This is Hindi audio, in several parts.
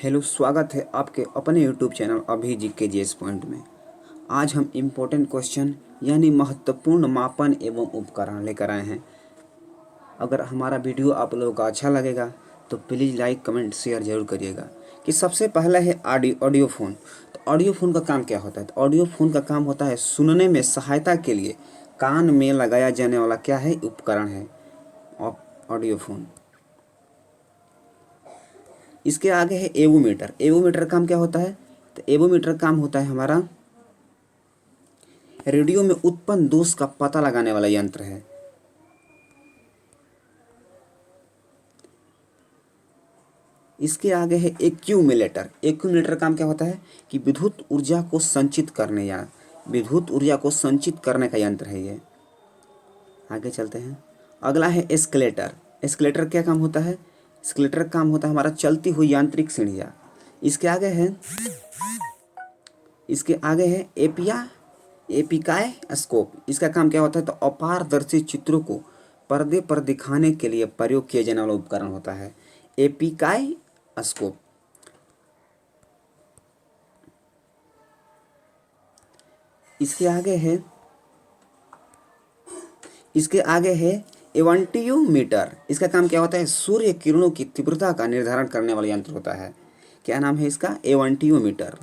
हेलो, स्वागत है आपके अपने यूट्यूब चैनल अभी GK पॉइंट में। आज हम इम्पोर्टेंट क्वेश्चन यानी महत्वपूर्ण मापन एवं उपकरण लेकर आए हैं। अगर हमारा वीडियो आप लोगों का अच्छा लगेगा तो प्लीज़ लाइक कमेंट शेयर ज़रूर करिएगा। कि सबसे पहला है ऑडियो फ़ोन। तो ऑडियो फ़ोन का काम क्या होता है? तो ऑडियो फ़ोन का काम होता है सुनने में सहायता के लिए कान में लगाया जाने वाला क्या है, उपकरण है ऑडियो फ़ोन। इसके आगे है एवोमीटर। एवोमीटर काम क्या होता है? तो एवोमीटर काम होता है हमारा रेडियो में उत्पन्न दोष का पता लगाने वाला यंत्र है। इसके आगे है एक्यूमुलेटर। एक्यूमुलेटर काम क्या होता है कि विद्युत ऊर्जा को संचित करने या विद्युत ऊर्जा को संचित करने का यंत्र है ये। आगे चलते हैं। अगला है एस्केलेटर। एस्केलेटर क्या काम होता है? एस्केलेटर काम होता है हमारा चलती हुई यांत्रिक सीढ़ियाँ। इसके आगे है एपिकाय स्कोप। इसका काम क्या होता है? तो अपारदर्शी चित्रों को पर्दे पर दिखाने के लिए प्रयोग किया जाने वाला उपकरण होता है एपिकाय स्कोप। इसके आगे है एवंटियोमीटर। इसका काम क्या होता है? सूर्य किरणों की तीव्रता का निर्धारण करने वाला यंत्र होता है। क्या नाम है इसका? एवंटियोमीटर।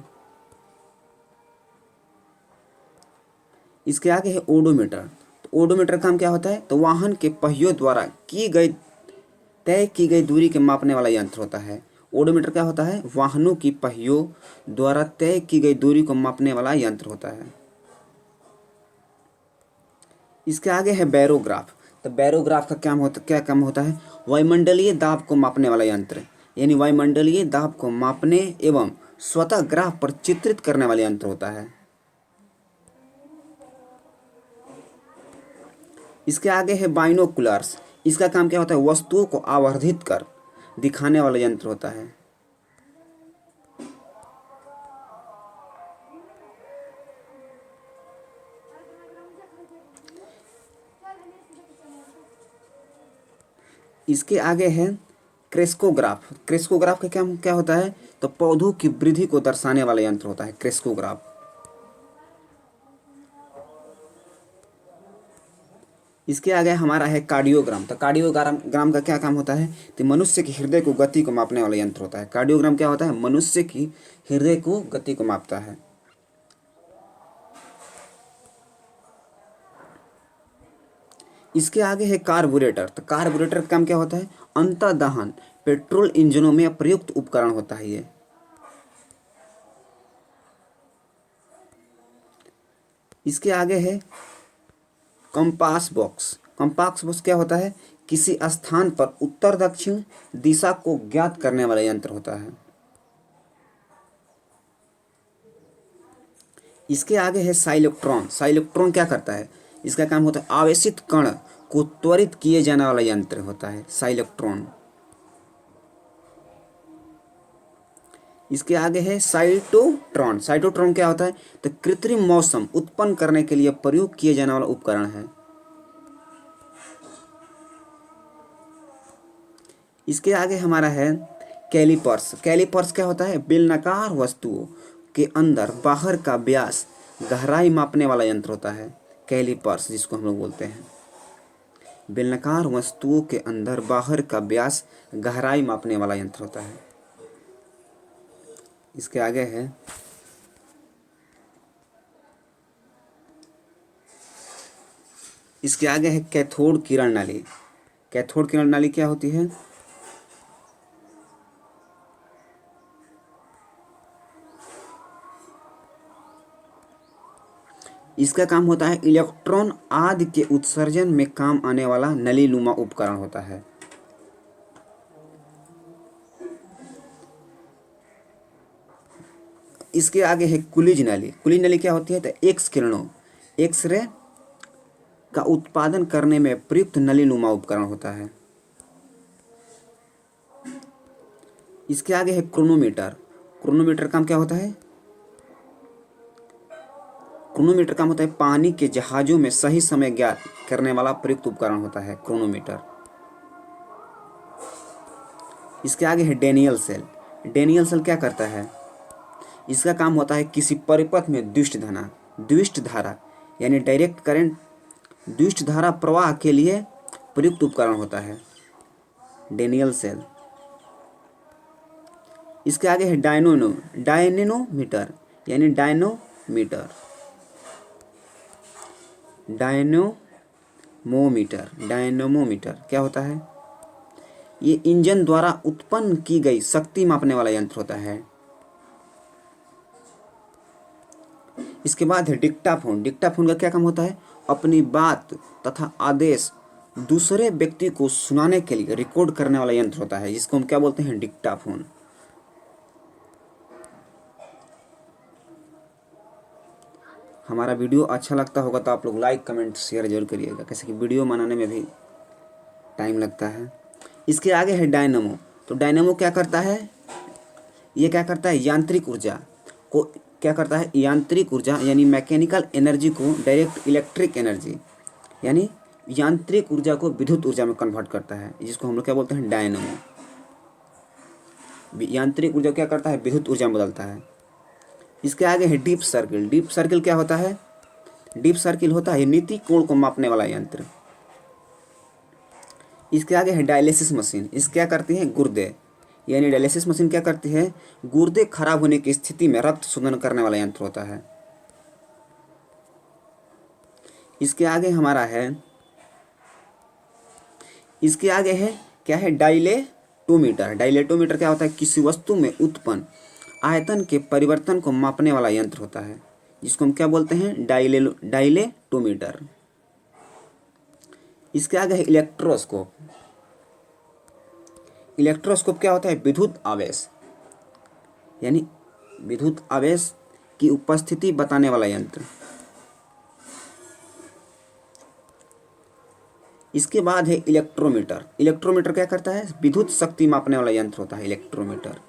इसके आगे है ओडोमीटर। तो ओडोमीटर काम क्या होता है? तो वाहन के पहियों द्वारा तय की गई दूरी के मापने वाला यंत्र होता है। ओडोमीटर क्या होता है? वाहनों की पहियों द्वारा तय की गई दूरी को मापने वाला यंत्र होता है। इसके आगे है बैरोग्राफ। तो बैरोग्राफ का क्या काम होता है? वायुमंडलीय दाब को मापने वाला यंत्र, यानी वायुमंडलीय दाब को मापने एवं स्वतः ग्राफ पर चित्रित करने वाला यंत्र होता है। इसके आगे है बाइनोकुलर्स। इसका काम क्या होता है? वस्तुओं को आवर्धित कर दिखाने वाला यंत्र होता है। इसके आगे है क्रेस्कोग्राफ। क्रेस्कोग्राफ का क्या होता है? तो पौधों की वृद्धि को दर्शाने वाला यंत्र होता है क्रेस्कोग्राफ। इसके आगे हमारा है कार्डियोग्राम। तो कार्डियोग्राम का क्या काम होता है? तो मनुष्य की हृदय को गति को मापने वाला यंत्र होता है। कार्डियोग्राम क्या होता है? मनुष्य की हृदय को गति को मापता है। इसके आगे है कार्बोरेटर। तो कार्बोरेटर का काम क्या होता है? अंतर्दहन पेट्रोल इंजनों में प्रयुक्त उपकरण होता है ये। इसके आगे है कंपास बॉक्स। कंपास बॉक्स क्या होता है? किसी स्थान पर उत्तर दक्षिण दिशा को ज्ञात करने वाला यंत्र होता है। इसके आगे है साइलोक्ट्रॉन। साइलोक्ट्रॉन क्या करता है? इसका काम होता है आवेशित कण को त्वरित किए जाने वाला यंत्र होता है साइलोक्ट्रॉन। इसके आगे है साइटोट्रॉन। साइटोट्रॉन क्या होता है? तो कृत्रिम मौसम उत्पन्न करने के लिए प्रयोग किए जाने वाला उपकरण है। इसके आगे हमारा है कैलिपर्स। कैलिपर्स क्या होता है? बेलनाकार वस्तुओं के अंदर बाहर का व्यास गहराई मापने वाला यंत्र होता है कैलिपर्स, जिसको हम लोग बोलते हैं। बेलनाकार वस्तुओं के अंदर बाहर का व्यास गहराई मापने वाला यंत्र होता है। इसके आगे है कैथोड किरण नाली। कैथोड किरण नाली क्या होती है? इसका काम होता है इलेक्ट्रॉन आदि के उत्सर्जन में काम आने वाला नलीनुमा उपकरण होता है। इसके आगे है कुलिज नली। कुलिज नली क्या होती है? तो एक्सरे का उत्पादन करने में प्रयुक्त नलीनुमा उपकरण होता है। इसके आगे है क्रोनोमीटर। क्रोनोमीटर काम क्या होता है? क्रोनोमीटर काम होता है पानी के जहाजों में सही समय ज्ञात करने वाला प्रयुक्त उपकरण होता है क्रोनोमीटर। इसके आगे है डेनियल सेल। डैनियल सेल क्या करता है? इसका काम होता है किसी परिपथ में द्विष्ट धारा यानी डायरेक्ट करंट, द्विष्ट धारा प्रवाह के लिए प्रयुक्त उपकरण होता है डैनियल सेल। इसके आगे है डायनेमोमीटर यानी डायनेमोमीटर क्या होता है? ये इंजन द्वारा उत्पन्न की गई शक्ति मापने वाला यंत्र होता है। इसके बाद है डिक्टाफोन। डिक्टाफोन का क्या काम होता है? अपनी बात तथा आदेश दूसरे व्यक्ति को सुनाने के लिए रिकॉर्ड करने वाला यंत्र होता है, जिसको हम क्या बोलते हैं? डिक्टाफोन। हमारा वीडियो अच्छा लगता होगा तो आप लोग लाइक कमेंट शेयर जरूर करिएगा, कैसे कि वीडियो बनाने में भी टाइम लगता है। इसके आगे है डायनेमो। तो डायनेमो क्या करता है? ये क्या करता है? यांत्रिक ऊर्जा को क्या करता है? यांत्रिक ऊर्जा यानी मैकेनिकल एनर्जी को डायरेक्ट इलेक्ट्रिक एनर्जी यानी यांत्रिक ऊर्जा को विद्युत ऊर्जा में कन्वर्ट करता है, जिसको हम लोग क्या बोलते हैं? डायनेमो। यांत्रिक ऊर्जा क्या करता है? विद्युत ऊर्जा में बदलता है। इसके आगे है डीप सर्किल। डीप सर्किल क्या होता है? डीप सर्किल होता है नीति कोण को मापने वाला यंत्र। इसके आगे है डायलिसिस मशीन। इस क्या करती है? गुर्दे यानी डायलिसिस मशीन क्या करती है? गुर्दे खराब होने की स्थिति में रक्त शोधन करने वाला यंत्र होता है। इसके आगे हमारा है, इसके आगे है क्या है? डायलेटोमीटर। डायलेटोमीटर क्या होता है? किसी वस्तु में उत्पन्न आयतन के परिवर्तन को मापने वाला यंत्र होता है, जिसको हम क्या बोलते हैं? डायलेटोमीटर। इसके आगे है इलेक्ट्रोस्कोप। इलेक्ट्रोस्कोप क्या होता है? विद्युत आवेश यानी विद्युत आवेश की उपस्थिति बताने वाला यंत्र। इसके बाद है इलेक्ट्रोमीटर। इलेक्ट्रोमीटर क्या करता है? विद्युत शक्ति मापने वाला यंत्र होता है इलेक्ट्रोमीटर।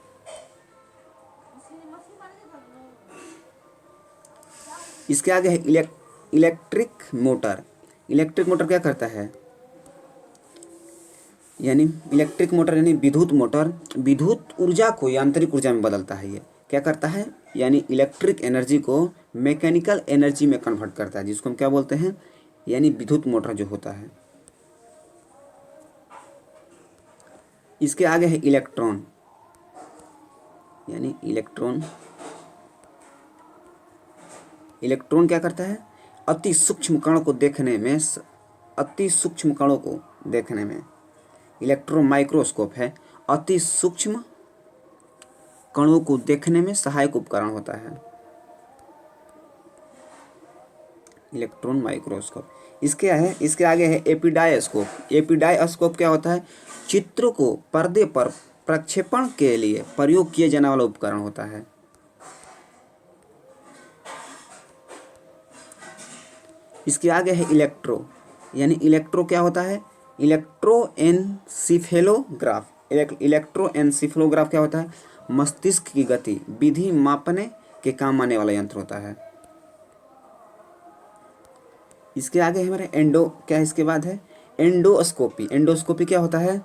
इसके आगे है इलेक्ट्रिक मोटर। इलेक्ट्रिक मोटर क्या करता है? यानी इलेक्ट्रिक मोटर यानी विद्युत मोटर विद्युत ऊर्जा को यांत्रिक ऊर्जा में बदलता है। ये क्या करता है? यानी इलेक्ट्रिक एनर्जी को मैकेनिकल एनर्जी में कन्वर्ट करता है, जिसको हम क्या बोलते हैं? यानी विद्युत मोटर जो होता है। इसके आगे है इलेक्ट्रॉन यानी इलेक्ट्रॉन। इलेक्ट्रॉन क्या करता है? अति सूक्ष्म कणों को देखने में इलेक्ट्रॉन माइक्रोस्कोप है, अति सूक्ष्म कणों को देखने में सहायक उपकरण होता है इलेक्ट्रॉन माइक्रोस्कोप। इसके आगे है एपिडायस्कोप। एपिडायस्कोप क्या होता है? चित्र को पर्दे पर प्रक्षेपण के लिए प्रयोग किए जाने वाला उपकरण होता है। इसके आगे है इलेक्ट्रो यानी इलेक्ट्रो क्या होता है? इलेक्ट्रोएन्सेफेलोग्राफ क्या होता है? मस्तिष्क की गति विधि मापने के काम आने वाला यंत्र होता है। इसके आगे हमारे इसके बाद है एंडोस्कोपी। एंडोस्कोपी क्या होता है?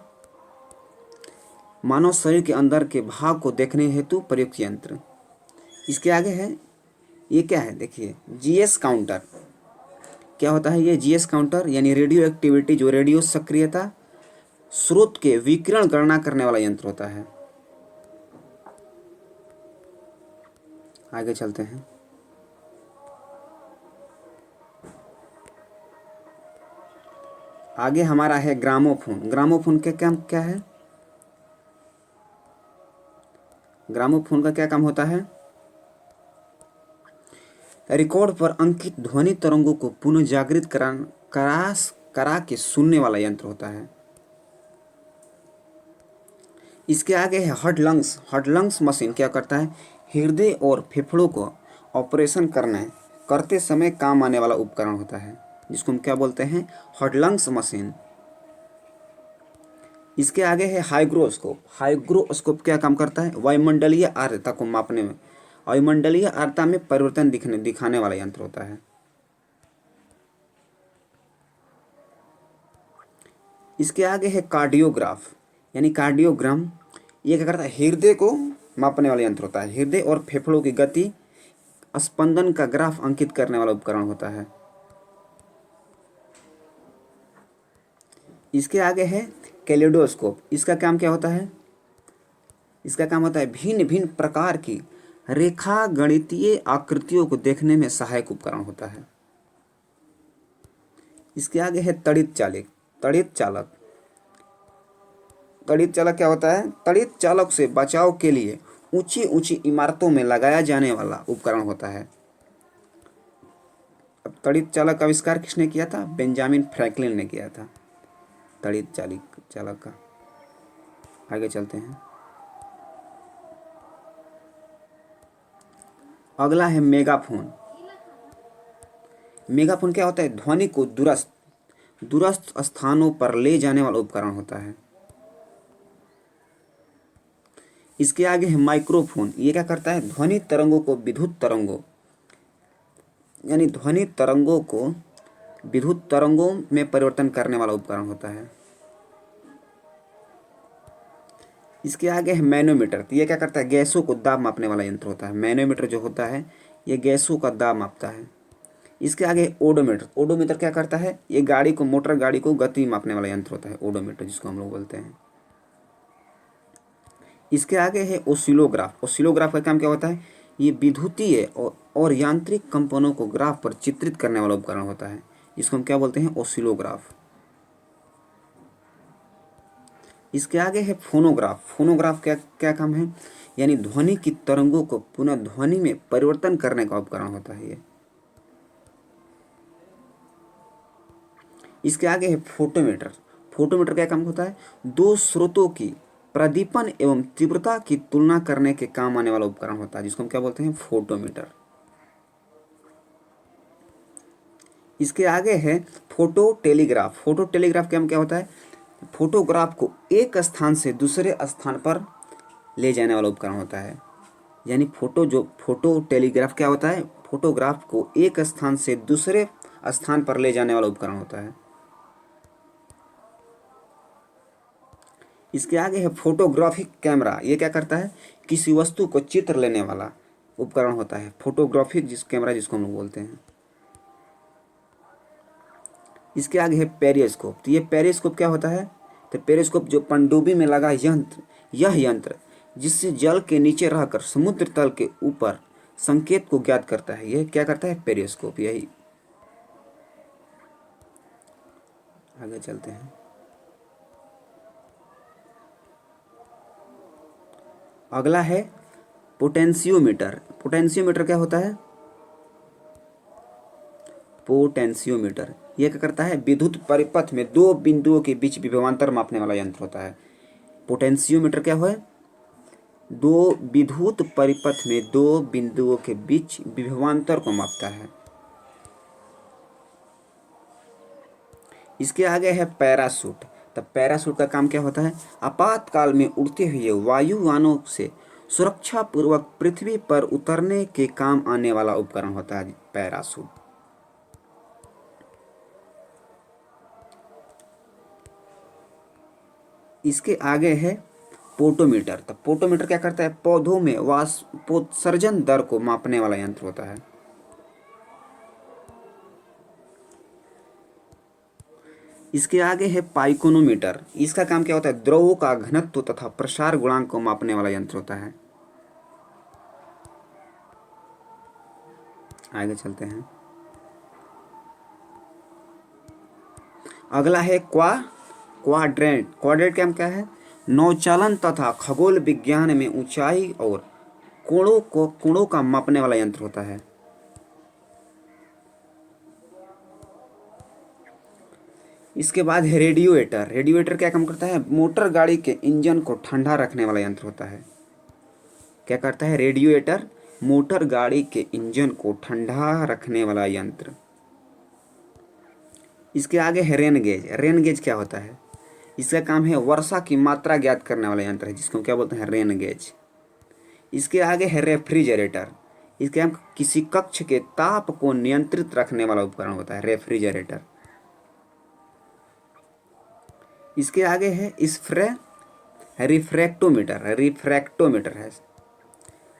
मानव शरीर के अंदर के भाग को देखने हेतु प्रयुक्त यंत्र। इसके आगे है, ये क्या है? देखिए, जीएस काउंटर क्या होता है? ये जीएस काउंटर यानी रेडियो एक्टिविटी जो रेडियो सक्रियता स्रोत के विकिरण गणना करने वाला यंत्र होता है। आगे चलते हैं। आगे हमारा है ग्रामोफोन। ग्रामोफोन का काम क्या है? ग्रामोफोन का क्या काम होता है? रिकॉर्ड पर अंकित ध्वनि तरंगों को पुनः जागृत करा के सुनने वाला यंत्र होता है। इसके आगे है heart lungs. Heart lungs machine क्या करता है? हृदय और फेफड़ों को ऑपरेशन करते समय काम आने वाला उपकरण होता है, जिसको हम क्या बोलते हैं? Heart lungs machine. इसके आगे है हाइग्रोस्कोप। हाइग्रोस्कोप क्या काम करता है? वायुमंडलीय आर्द्रता को मापने में, वायुमंडलीय आर्द्रता में परिवर्तन दिखाने वाला यंत्र होता है। इसके आगे है कार्डियोग्राफ यानी कार्डियोग्राम। ये क्या करता है? हृदय को मापने वाला यंत्र होता है। हृदय और फेफड़ों की गति स्पंदन का ग्राफ अंकित करने वाला उपकरण होता है। इसके आगे है कैलिडोस्कोप। इसका काम क्या होता है? इसका काम होता है भिन्न भिन्न प्रकार की रेखा गणितीय आकृतियों को देखने में सहायक उपकरण होता है। इसके आगे है तड़ित चालक। तड़ित चालक तड़ित चालक क्या होता है? तड़ित चालक से बचाव के लिए ऊंची ऊंची इमारतों में लगाया जाने वाला उपकरण होता है। अब तड़ित चालक का आविष्कार किसने किया था? बेंजामिन फ्रैंकलिन ने किया था तड़ित चालक का। आगे चलते हैं। अगला है मेगाफोन। मेगाफोन क्या होता है? ध्वनि को दूरस्थ स्थानों पर ले जाने वाला उपकरण होता है। इसके आगे है माइक्रोफोन। ये क्या करता है? ध्वनि तरंगों को विद्युत तरंगों यानी ध्वनि तरंगों को विद्युत तरंगों में परिवर्तन करने वाला उपकरण होता है। इसके आगे है मैनोमीटर। तो ये क्या करता है? गैसों को दाब मापने वाला यंत्र होता है। मैनोमीटर जो होता है ये गैसों का दाब मापता है। इसके आगे ओडोमीटर। ओडोमीटर क्या करता है? ये मोटर गाड़ी को गति मापने वाला यंत्र होता है, ओडोमीटर जिसको हम लोग बोलते हैं। इसके आगे है ओसिलोग्राफ। ओसिलोग्राफ का काम क्या होता है? ये विद्युतीय और यांत्रिक कंपनों को ग्राफ पर चित्रित करने वाला उपकरण होता है, इसको हम क्या बोलते हैं? ओसिलोग्राफ। इसके आगे है फोनोग्राफ। फोनोग्राफ क्या क्या काम है? यानी ध्वनि की तरंगों को पुनः ध्वनि में परिवर्तन करने का उपकरण होता है ये। इसके आगे है फोटोमीटर। फोटोमीटर क्या काम होता है? दो स्रोतों की प्रदीपन एवं तीव्रता की तुलना करने के काम आने वाला उपकरण होता है, जिसको हम क्या बोलते हैं? फोटोमीटर। इसके आगे है फोटो टेलीग्राफ। फोटो टेलीग्राफ का काम क्या होता है? फोटोग्राफ को एक स्थान से दूसरे स्थान पर ले जाने वाला उपकरण होता है। यानी फोटो टेलीग्राफ क्या होता है? फोटोग्राफ को एक स्थान से दूसरे स्थान पर ले जाने वाला उपकरण होता है। इसके आगे है फोटोग्राफिक कैमरा। ये क्या करता है? किसी वस्तु को चित्र लेने वाला उपकरण होता है, फोटोग्राफिक कैमरा जिसको हम लोग बोलते हैं। इसके आगे है पेरिस्कोप। तो ये पेरिस्कोप क्या होता है? तो पेरिस्कोप जो पनडुब्बी में लगा यह यंत्र जिससे जल के नीचे रहकर समुद्र तल के ऊपर संकेत को ज्ञात करता है, यह क्या करता है? पेरिस्कोप। यही आगे चलते हैं। अगला है पोटेंशियोमीटर। पोटेंशियोमीटर क्या होता है? पोटेंशियोमीटर यह क्या करता है? विद्युत परिपथ में दो बिंदुओं के बीच विभवांतर मापने वाला यंत्र होता है। पोटेंशियोमीटर क्या है? दो विद्युत परिपथ में दो बिंदुओं के बीच विभवांतर को मापता है। इसके आगे है पैराशूट। तब पैराशूट का काम क्या होता है? आपातकाल में उड़ते हुए वायुयानों से सुरक्षा पूर्वक पृथ्वी पर उतरने के काम आने वाला उपकरण होता है पैराशूट। इसके आगे है पोटोमीटर। तो पोटोमीटर क्या करता है? पौधों में वाष्पोत्सर्जन दर को मापने वाला यंत्र होता है। इसके आगे है पाइकोनोमीटर। इसका काम क्या होता है? द्रवों का घनत्व तथा प्रसार गुणांक को मापने वाला यंत्र होता है। आगे चलते हैं। अगला है क्वाड्रेंट। क्वाड्रेंट क्या है? नौचालन तथा खगोल विज्ञान में ऊंचाई और कोणों का मापने वाला यंत्र होता है। इसके बाद है रेडिएटर। रेडिएटर क्या काम करता है? मोटर गाड़ी के इंजन को ठंडा रखने वाला यंत्र होता है। क्या करता है रेडिएटर? मोटर गाड़ी के इंजन को ठंडा रखने वाला यंत्र। इसके आगे है रेन गेज। रेन गेज क्या होता है? इसका काम है वर्षा की मात्रा ज्ञात करने वाला यंत्र है, जिसको क्या बोलते हैं? Rain gauge. इसके आगे है रेफ्रिजरेटर। इसके हम किसी कक्ष के ताप को नियंत्रित रखने वाला उपकरण होता है, रेफ्रिजरेटर। इसके आगे है रिफ्रैक्टोमीटर। रिफ्रैक्टोमीटर है।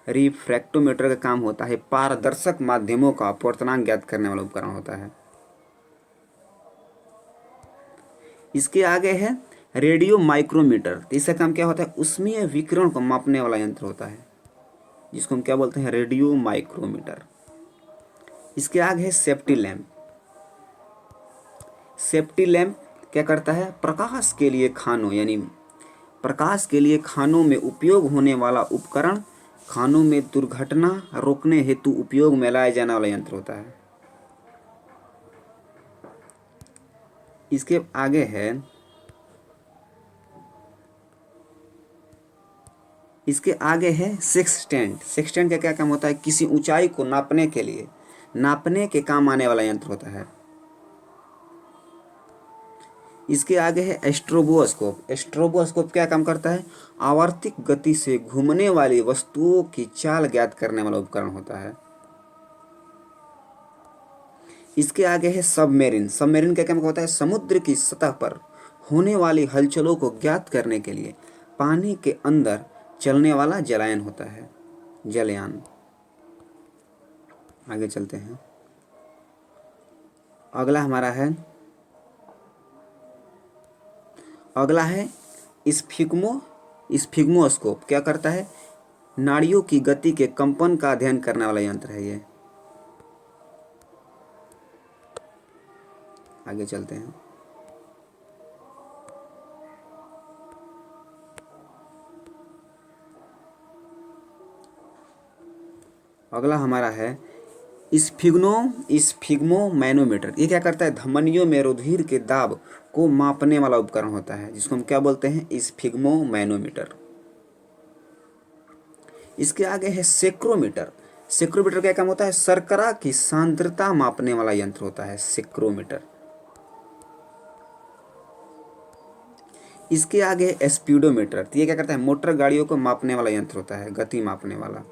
रिफ्रैक्टोमीटर का काम होता है पारदर्शक माध्यमों का अपवर्तनांक ज्ञात करने वाला उपकरण होता है। इसके आगे है रेडियो माइक्रोमीटर। तो इसका काम क्या होता है, उष्मीय विकिरण को मापने वाला यंत्र होता है, जिसको हम क्या बोलते हैं, रेडियो माइक्रोमीटर। इसके आगे है सेफ्टी लैंप। सेफ्टी लैंप क्या करता है, प्रकाश के लिए खानों यानी प्रकाश के लिए खानों में उपयोग होने वाला उपकरण, खानों में दुर्घटना रोकने हेतु उपयोग में लाया जाने वाला यंत्र होता है। इसके आगे है सेक्सटेंट। सेक्सटेंट का क्या काम होता है, किसी ऊंचाई को नापने के लिए नापने के काम आने वाला यंत्र होता है। इसके आगे है एस्ट्रोबोस्कोप। एस्ट्रोबोस्कोप क्या काम करता है, आवर्तिक गति से घूमने वाली वस्तुओं की चाल ज्ञात करने वाला उपकरण होता है। इसके आगे है सबमेरीन। सबमेरीन का काम होता है, समुद्र की सतह पर होने वाली हलचलों को ज्ञात करने के लिए पानी के अंदर चलने वाला जलयान होता है, जलयान। आगे चलते हैं। अगला है स्फिग्मोस्कोप। क्या करता है, नाड़ियों की गति के कंपन का अध्ययन करने वाला यंत्र है ये। आगे चलते हैं। अगला हमारा है स्फिग्मो मैनोमीटर। ये क्या करता है, धमनियों में रुधिर के दाब को मापने वाला उपकरण होता है, जिसको हम क्या बोलते हैं, स्फिग्मो मैनोमीटर। इसके आगे है सेक्रोमीटर। सेक्रोमीटर का काम होता है, शर्करा की सांद्रता मापने वाला यंत्र होता है, सेक्रोमीटर। इसके आगे है स्पीडोमीटर। तो ये क्या करता है, मोटर गाड़ियों को मापने वाला यंत्र होता है, गति मापने वाला।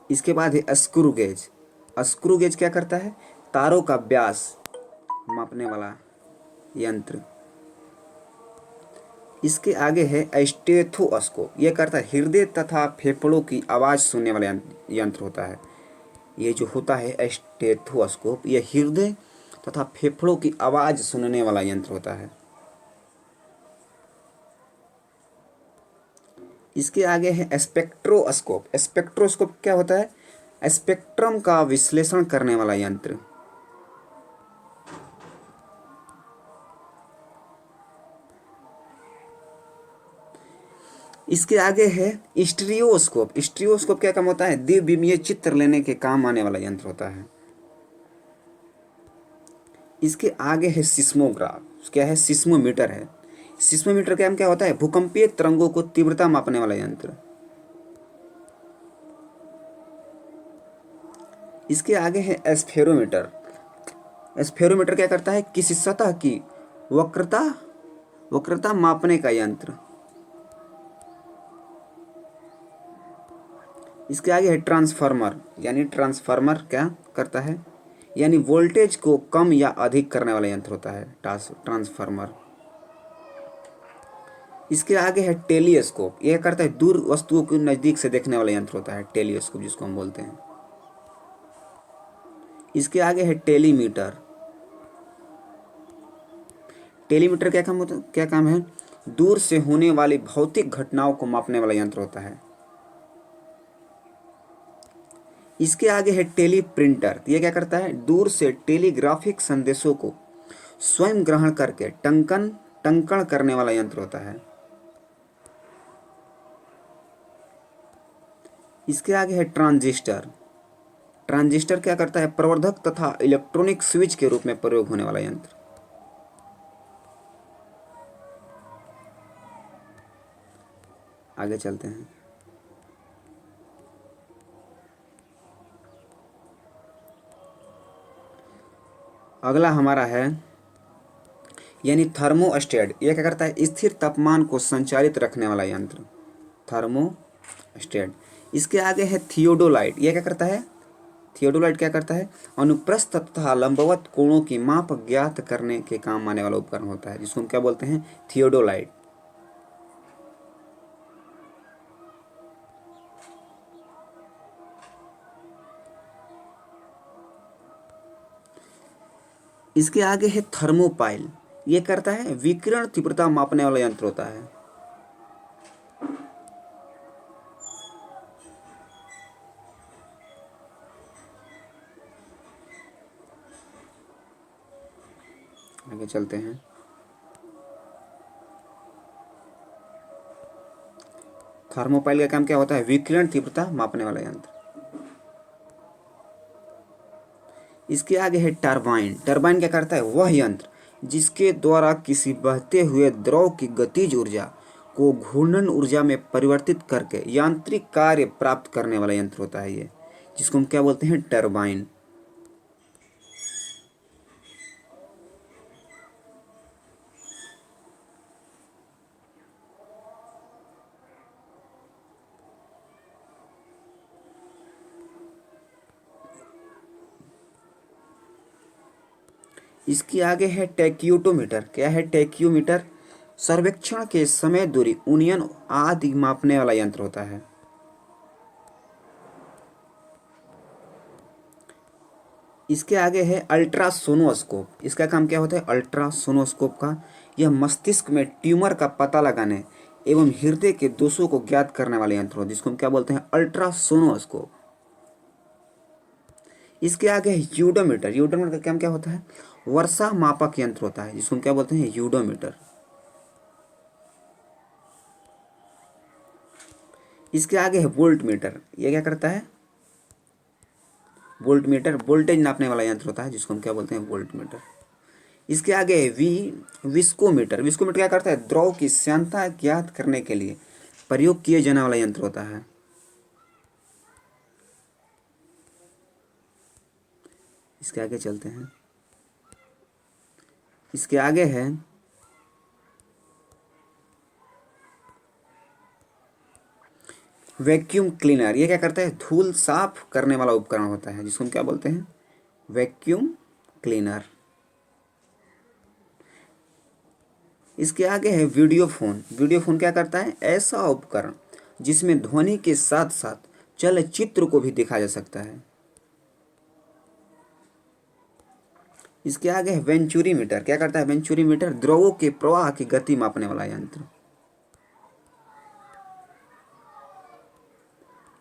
इसके बाद है स्क्रू गेज। स्क्रू गेज क्या करता है, तारों का व्यास मापने वाला यंत्र। इसके आगे है स्टेथोस्कोप। यह करता है हृदय तथा फेफड़ों की आवाज़ सुनने वाला यंत्र होता है। ये जो होता है स्टेथोस्कोप, यह हृदय तथा फेफड़ों की आवाज़ सुनने वाला यंत्र होता है। इसके आगे है स्पेक्ट्रोस्कोप। स्पेक्ट्रोस्कोप क्या होता है, स्पेक्ट्रम का विश्लेषण करने वाला यंत्र। इसके आगे है स्टीरियोस्कोप। स्टीरियोस्कोप क्या काम होता है, द्विविमीय चित्र लेने के काम आने वाला यंत्र होता है। इसके आगे है सिस्मोग्राफ। क्या है, सिस्मोमीटर है। सिस्मोमीटर का काम क्या होता है, भूकंपीय तरंगों को तीव्रता मापने वाला यंत्र। इसके आगे है स्फेरोमीटर। स्फेरोमीटर क्या करता है, किसी सतह की वक्रता मापने का यंत्र। इसके आगे है ट्रांसफार्मर। यानी ट्रांसफार्मर क्या करता है, यानी वोल्टेज को कम या अधिक करने वाला यंत्र होता है, ट्रांसफार्मर। इसके आगे है टेलीस्कोप। यह करता है दूर वस्तुओं को नज़दीक से देखने वाला यंत्र होता है, टेलीस्कोप जिसको हम बोलते हैं। इसके आगे है टेलीमीटर। टेलीमीटर क्या काम है, दूर से होने वाली भौतिक घटनाओं को मापने वाला यंत्र होता है। इसके आगे है टेलीप्रिंटर। यह क्या करता है, दूर से टेलीग्राफिक संदेशों को स्वयं ग्रहण करके टंकण करने वाला यंत्र होता है। इसके आगे है ट्रांजिस्टर। ट्रांजिस्टर क्या करता है, प्रवर्धक तथा इलेक्ट्रॉनिक स्विच के रूप में प्रयोग होने वाला यंत्र। आगे चलते हैं। अगला हमारा है यानी थर्मोस्टेट। यह क्या करता है, स्थिर तापमान को संचालित रखने वाला यंत्र, थर्मोस्टेट। इसके आगे है थियोडोलाइट। यह क्या करता है, थियोडोलाइट क्या करता है, अनुप्रस्थ तथा लंबवत कोणों की माप ज्ञात करने के काम आने वाला उपकरण होता है, जिसको हम क्या बोलते हैं, थियोडोलाइट। इसके आगे है थर्मोपाइल। ये करता है विकिरण तीव्रता मापने वाला यंत्र होता है। आगे चलते हैं। थर्मोपाइल का काम क्या होता है, विकिरण तीव्रता मापने वाला यंत्र। इसके आगे है टरबाइन। टरबाइन क्या करता है, वह यंत्र जिसके द्वारा किसी बहते हुए द्रव की गतिज ऊर्जा को घूर्णन ऊर्जा में परिवर्तित करके यांत्रिक कार्य प्राप्त करने वाला यंत्र होता है ये, जिसको हम क्या बोलते हैं, टरबाइन। इसके आगे है टैक्यूटोमीटर। क्या है टैक्यूमीटर, सर्वेक्षण के समय दूरी, उन्नयन आदि मापने वाला यंत्र होता है। इसके आगे है अल्ट्रासोनोस्कोप। इसका काम क्या होता है, अल्ट्रासोनोस्कोप का, यह मस्तिष्क में ट्यूमर का पता लगाने एवं हृदय के दोषों को ज्ञात करने वाले यंत्र होते हैं, जिसको हम क्या बोलते हैं, अल्ट्रासोनोस्कोप। इसके आगे है यूडोमीटर। यूडोमीटर का काम क्या होता है, वर्षा मापक यंत्र होता है, जिसको हम क्या बोलते हैं, यूडोमीटर। इसके आगे है वोल्ट मीटर। यह क्या करता है, वोल्ट मीटर वोल्टेज नापने वाला यंत्र होता है, जिसको हम क्या बोलते हैं, वोल्ट मीटर। इसके आगे है विस्कोमीटर। विस्कोमीटर क्या करता है, द्रव की श्यानता ज्ञात करने के लिए प्रयोग किए जाने वाला यंत्र होता है। इसके आगे चलते हैं। इसके आगे है वैक्यूम क्लीनर। ये क्या करता है, धूल साफ करने वाला उपकरण होता है, जिसको हम क्या बोलते हैं, वैक्यूम क्लीनर। इसके आगे है वीडियो फोन। वीडियो फोन क्या करता है, ऐसा उपकरण जिसमें ध्वनि के साथ साथ चलचित्र को भी देखा जा सकता है। इसके आगे है वेंचुरी मीटर। क्या करता है, वेंचुरी मीटर द्रवों के प्रवाह की गति मापने वाला यंत्र।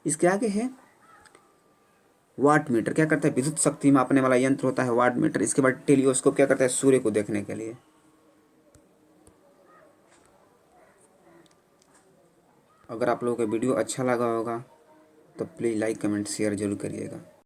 इसके आगे है वाट मीटर। क्या करता है, विद्युत शक्ति मापने वाला यंत्र होता है वाट मीटर। इसके बाद टेलीस्कोप क्या करता है, सूर्य को देखने के लिए। अगर आप लोगों को वीडियो अच्छा लगा होगा तो प्लीज़ लाइक कमेंट शेयर जरूर करिएगा।